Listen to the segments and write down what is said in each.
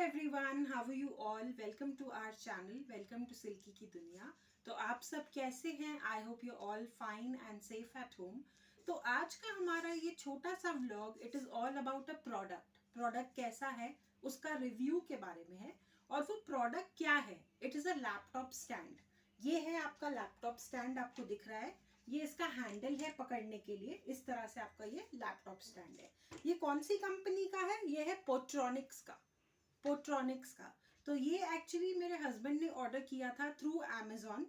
Everyone, how are you all. Welcome to our channel, welcome to Silky की दुनिया। तो आप सब कैसे हैं? I hope you all fine and safe at home. तो आज का हमारा ये छोटा सा vlog, it is all about a product कैसा है उसका रिव्यू के बारे में है। और वो प्रोडक्ट क्या है? It is a laptop stand. ये है आपका लैपटॉप स्टैंड, आपको दिख रहा है। ये इसका हैंडल है पकड़ने के लिए। इस तरह से आपका ये लैपटॉप स्टैंड है। ये कौन सी कंपनी का है? ये है पोट्रॉनिक्स का। तो ये एक्चुअली मेरे हस्बैंड ने ऑर्डर किया था थ्रू अमेजोन।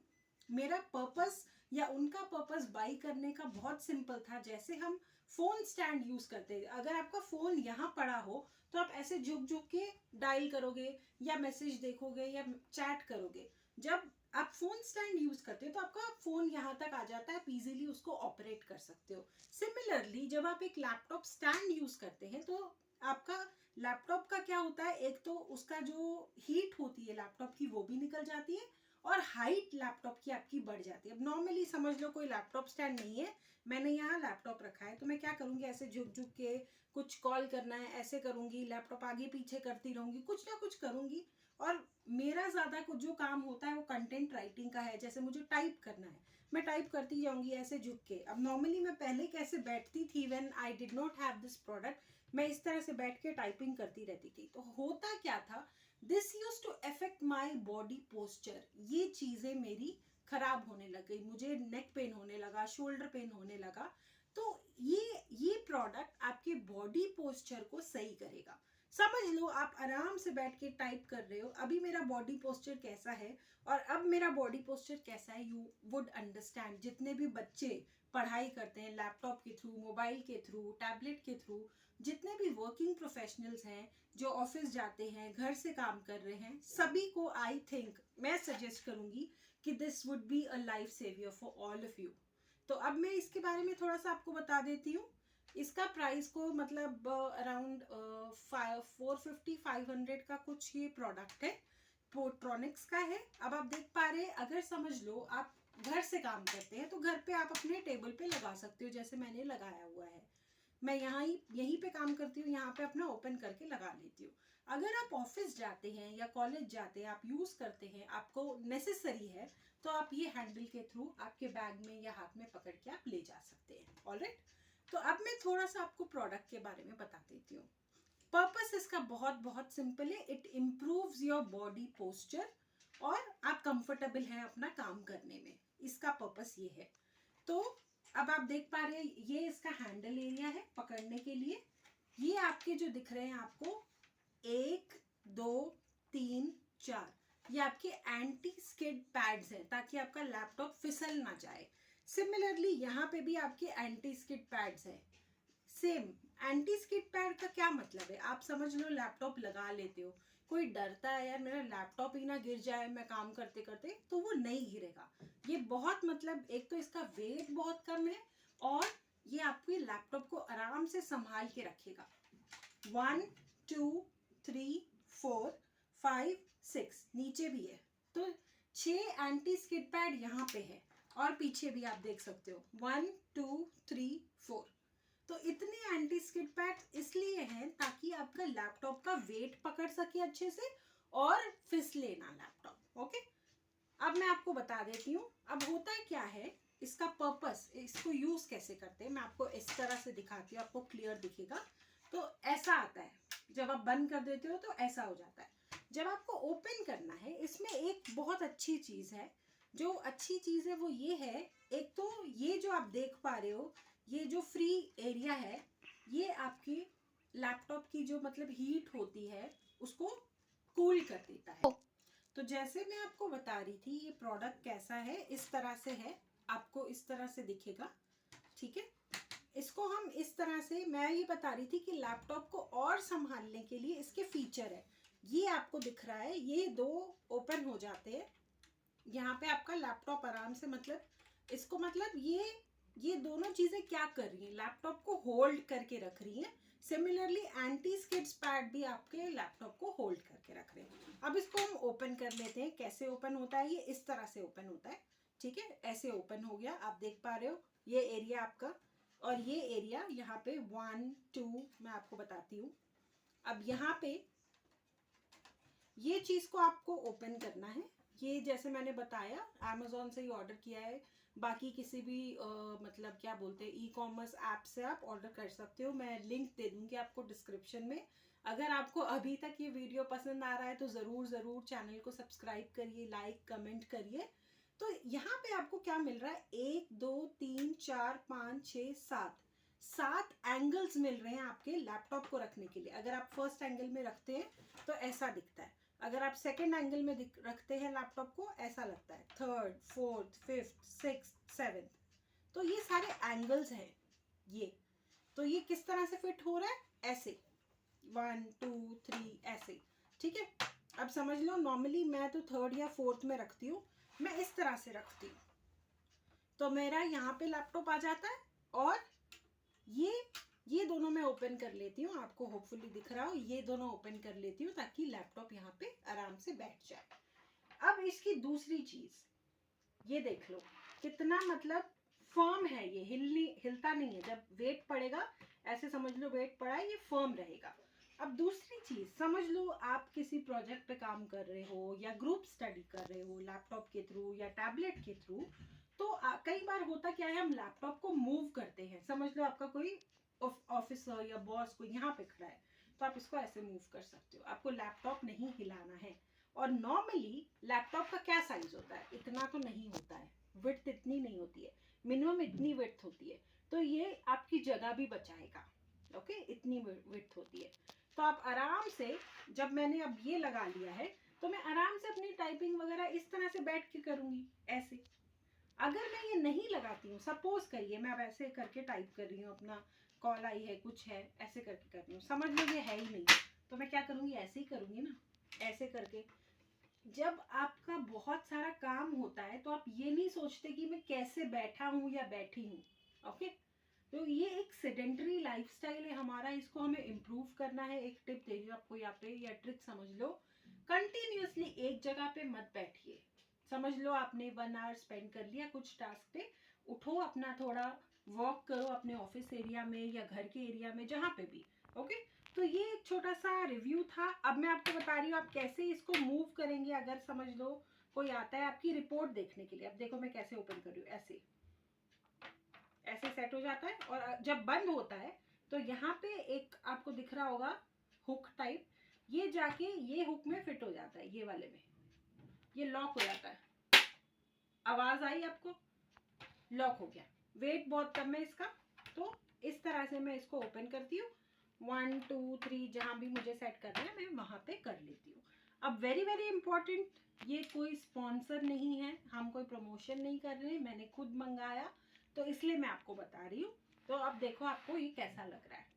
मेरा पर्पस या उनका पर्पस बाई करने का बहुत सिंपल था। जैसे हम फोन स्टैंड यूज करते हैं, अगर आपका फोन यहाँ पड़ा हो तो आप ऐसे झुक झुक के डायल करोगे या मैसेज देखोगे या चैट करोगे। जब आप फोन स्टैंड यूज करते हो तो आपका फोन यहाँ तक आ जाता है, आप इजीली उसको ऑपरेट कर सकते हो। सिमिलरली जब आप एक लैपटॉप स्टैंड यूज करते हैं तो आपका लैपटॉप का क्या होता है, एक तो उसका जो हीट होती है लैपटॉप की वो भी निकल जाती है और हाइट लैपटॉप की आपकी बढ़ जाती है। अब नॉर्मली समझ लो कोई लैपटॉप स्टैंड नहीं है, मैंने यहाँ लैपटॉप रखा है तो मैं क्या करूँगी, ऐसे झुक झुक के कुछ कॉल करना है ऐसे करूँगी, लैपटॉप आगे पीछे करती रहूँगी, कुछ ना कुछ करूँगी। और मेरा ज़्यादा कुछ जो काम होता है वो कंटेंट राइटिंग का है। जैसे मुझे टाइप करना है, मैं टाइप करती जाऊँगी ऐसे झुक के। अब नॉर्मली मैं पहले कैसे बैठती थी, when I did not have this product, मैं इस तरह से बैठ के टाइपिंग करती रहती थी। तो होता क्या था, this use to affect my body posture. ये चीज़ें मेरी खराब होने लग गई, मुझे नेक पेन होने लगा, शोल्डर पेन होने लगा। तो ये प्रोडक्ट आपके बॉडी पोस्चर को सही करेगा। समझ लो आप आराम से बैठ के टाइप कर रहे हो, अभी मेरा बॉडी पोस्चर कैसा है और अब मेरा बॉडी पोस्चर कैसा है, यू वुड अंडरस्टैंड। जितने भी बच्चे पढ़ाई करते हैं लैपटॉप के थ्रू, मोबाइल के थ्रू, टैबलेट के थ्रू, जितने भी वर्किंग प्रोफेशनल्स हैं जो ऑफिस जाते हैं, घर से काम कर रहे हैं, सभी को आई थिंक मैं सजेस्ट करूंगी कि this would be a life saviour for all of you. तो अब मैं इसके बारे में थोड़ा सा आपको बता देती हूँ। इसका प्राइस को मतलब अराउंड 450-500 का कुछ ये प्रोडक्ट है, पोट्रॉनिक्स का है। अब आप देख पा रहे हैं, अगर समझ लो आप घर से काम करते हैं तो घर पे आप अपने टेबल पे लगा सकते हो, जैसे मैंने लगाया हुआ है। मैं यहीं पे काम करती हूँ, यहाँ पे अपना ओपन करके लगा लेती हूँ। अगर आप ऑफिस जाते हैं या कॉलेज जाते हैं, आप यूज करते हैं, आपको नेसेसरी है, तो आप ये हैंडल के थ्रू आपके बैग में या हाथ में पकड़ के आप ले जा सकते हैं। ऑलराइट, तो अब मैं थोड़ा सा आपको प्रोडक्ट के बारे में बता देती हूँ। पर्पस इसका बहुत बहुत सिंपल है। It improves your body posture और आप कंफर्टेबल हैं अपना काम करने में, इसका पर्पस ये है। तो अब आप देख पा रहे हैं, ये इसका हैंडल एरिया है पकड़ने के लिए। ये आपके जो दिख रहे हैं आपको 1 2 3 4, ये आपके एंटी स्किड पैड्स हैं ताकि आपका लैपटॉप फिसल ना जाए। सिमिलरली यहाँ पे भी आपके एंटी स्किड पैड्स हैं। सेम एंटी स्किड पैड का क्या मतलब है, आप समझ लो लैपटॉप लगा लेते हो, कोई डरता है यार मेरा लैपटॉप ही ना गिर जाए मैं काम करते करते, तो वो नहीं गिरेगा। ये बहुत मतलब, एक तो इसका वेट बहुत कम है और ये आपके लैपटॉप को आराम से संभाल के रखेगा। 1 2 3 4 5 6 नीचे भी है, तो 6 एंटी स्किड पैड यहाँ पे है और पीछे भी आप देख सकते हो 1 2 3 4। तो इतने एंटी स्किड पैड्स इसलिए हैं ताकि आपका लैपटॉप का वेट पकड़ सके अच्छे से और फिसले ना लैपटॉप। ओके, अब मैं आपको बता देती हूँ अब होता क्या है, इसका पर्पस, इसको यूज कैसे करते हैं, मैं आपको इस तरह से दिखाती हूँ, आपको क्लियर दिखेगा। तो ऐसा आता है, जब आप बंद कर देते हो तो ऐसा हो जाता है। जब आपको ओपन करना है, इसमें एक बहुत अच्छी चीज है। जो अच्छी चीज है वो ये है, एक तो ये जो आप देख पा रहे हो, ये जो फ्री एरिया है, ये आपकी लैपटॉप की जो मतलब हीट होती है उसको कूल कर देता है। तो जैसे मैं आपको बता रही थी, ये प्रोडक्ट कैसा है, इस तरह से है, आपको इस तरह से दिखेगा। ठीक है, इसको हम इस तरह से, मैं ये बता रही थी कि लैपटॉप को और संभालने के लिए इसके फीचर है। ये आपको दिख रहा है, ये 2 ओपन हो जाते हैं। यहाँ पे आपका लैपटॉप आराम से, मतलब इसको मतलब ये दोनों चीजें क्या कर रही हैं, लैपटॉप को होल्ड करके रख रही हैं। सिमिलरली एंटी स्किड्स पैड भी आपके लैपटॉप को होल्ड करके रख रहे हैं। अब इसको हम ओपन कर लेते हैं। कैसे ओपन होता है, ये इस तरह से ओपन होता है। ठीक है, ऐसे ओपन हो गया, आप देख पा रहे हो ये एरिया आपका, और ये एरिया यहाँ पे 1 2 मैं आपको बताती हूँ। अब यहाँ पे ये चीज़ को आपको ओपन करना है। ये जैसे मैंने बताया अमेजोन से ही ऑर्डर किया है, बाकी किसी भी मतलब क्या बोलते हैं ई कॉमर्स ऐप से आप ऑर्डर कर सकते हो। मैं लिंक दे दूंगी आपको डिस्क्रिप्शन में। अगर आपको अभी तक ये वीडियो पसंद आ रहा है तो ज़रूर चैनल को सब्सक्राइब करिए, लाइक कमेंट करिए। तो यहाँ पे आपको क्या मिल रहा है, 1 2 3 4 5 6 7 एंगल्स मिल रहे हैं आपके लैपटॉप को रखने के लिए। अगर आप फर्स्ट एंगल में रखते हैं तो ऐसा दिखता है, अगर आप सेकेंड एंगल में रखते हैं लैपटॉप को ऐसा लगता है, third, fourth, fifth, six, seventh. तो ये सारे एंगल्स हैं ये। तो ये किस तरह से फिट हो रहा है, ऐसे 1 2 3 ऐसे, ठीक है। अब समझ लो नॉर्मली मैं तो थर्ड या फोर्थ में रखती हूँ, मैं इस तरह से रखती हूँ तो मेरा यहाँ पे लैपटॉप आ जाता है। और ये दोनों मैं ओपन कर लेती हूँ, आपको होपफुली दिख रहा हो, ये दोनों ओपन कर लेती हूँ ताकि लैपटॉप यहाँ पे आराम से बैठ जाए। अब इसकी दूसरी चीज ये देख लो कितना मतलब फर्म है, ये हिलता नहीं है। जब वेट पड़ेगा ऐसे समझ लो वेट पड़ा है, ये फर्म रहेगा। अब दूसरी चीज समझ लो, आप किसी प्रोजेक्ट पे काम कर रहे हो या ग्रुप स्टडी कर रहे हो लैपटॉप के थ्रू या टैबलेट के थ्रू, तो कई बार होता क्या है, हम लैपटॉप को मूव करते हैं। समझ लो आपका कोई ऑफिसर या बॉस कोई यहाँ पे खड़ा है तो आप इसको ऐसे मूव कर सकते हो, आपको लैपटॉप नहीं हिलाना है। और नॉर्मली लैपटॉप का क्या साइज होता है, इतना तो नहीं होता है, विड्थ इतनी नहीं होती है, मिनिमम इतनी विड्थ होती है। तो ये आपकी जगह भी बचाएगा, ओके, इतनी विड्थ होती है। तो आप आराम से, जब मैंने अब ये लगा लिया है तो मैं आराम से अपनी टाइपिंग वगैरह इस तरह से बैठ के करूंगी ऐसे। अगर मैं ये नहीं लगाती हूँ, सपोज करिए मैं अब ऐसे करके टाइप कर रही हूँ, अपना कॉल आई है कुछ है ऐसे करके कर रही हूँ, समझ लो ये है ही नहीं, तो मैं क्या करूँगी, ऐसे ही करूँगी ना, ऐसे करके। जब आपका बहुत सारा काम होता है तो आप ये नहीं सोचते कि मैं कैसे बैठा हूँ या बैठी हूँ, ओके। तो ये एक सेडेंटरी लाइफस्टाइल है हमारा, इसको हमें इम्प्रूव करना है। एक टिप दे रही हूँ आपको यहाँ पे, या ट्रिक समझ लो, कंटिन्यूअसली एक जगह पे मत बैठिए। समझ लो आपने 1 आवर स्पेंड कर लिया कुछ टास्क पे, उठो अपना थोड़ा वॉक करो अपने ऑफिस एरिया में या घर के एरिया में जहाँ पे भी, ओके। तो ये एक छोटा सा रिव्यू था। अब मैं आपको बता रही हूँ आप कैसे इसको मूव करेंगे। अगर समझ लो कोई आता है आपकी रिपोर्ट देखने के लिए, अब देखो मैं कैसे ओपन कर रही हूँ, ऐसे ऐसे सेट हो जाता है। और जब बंद होता है तो यहाँ पे एक आपको दिख रहा होगा हुक टाइप, ये जाके ये हुक में फिट हो जाता है, ये वाले में ये लॉक हो जाता है। आवाज आई आपको, लॉक हो गया। वेट बहुत कम है इसका, तो इस तरह से मैं इसको ओपन करती हूँ। 1 2 3 जहां भी मुझे सेट करना है मैं वहां पे कर लेती हूँ। अब वेरी वेरी इंपॉर्टेंट, ये कोई स्पॉन्सर नहीं है, हम कोई प्रमोशन नहीं कर रहे हैं, मैंने खुद मंगाया तो इसलिए मैं आपको बता रही हूँ। तो अब देखो आपको ये कैसा लग रहा है।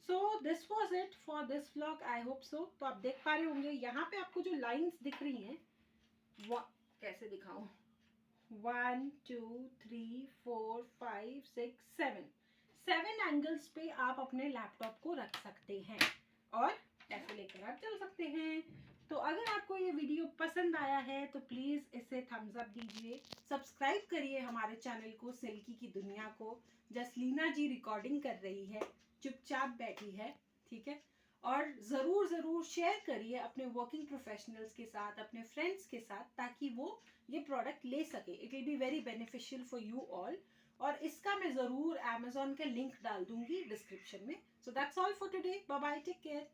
So this was it for this vlog, I hope so. तो आप देख पा रहे होंगे यहाँ पे आपको जो लाइन्स दिख रही हैं, कैसे दिखाऊं, 1 2 3 4 5 6 7 एंगल्स पे आप अपने लैपटॉप को रख सकते हैं और ऐसे लेकर आप चल सकते हैं। तो अगर आपको ये वीडियो पसंद आया है तो प्लीज इसे थम्स अप दीजिए, सब्सक्राइब करिए हमारे चैनल को, सिल्की की दुनिया को। जसलीना जी रिकॉर्डिंग कर रही है, चुपचाप बैठी है, ठीक है। और ज़रूर शेयर करिए अपने वर्किंग प्रोफेशनल्स के साथ, अपने फ्रेंड्स के साथ, ताकि वो ये प्रोडक्ट ले सके। It will be very beneficial for you all. और इसका मैं ज़रूर अमेजोन का लिंक डाल दूंगी डिस्क्रिप्शन में। So that's all for today, bye bye, take care.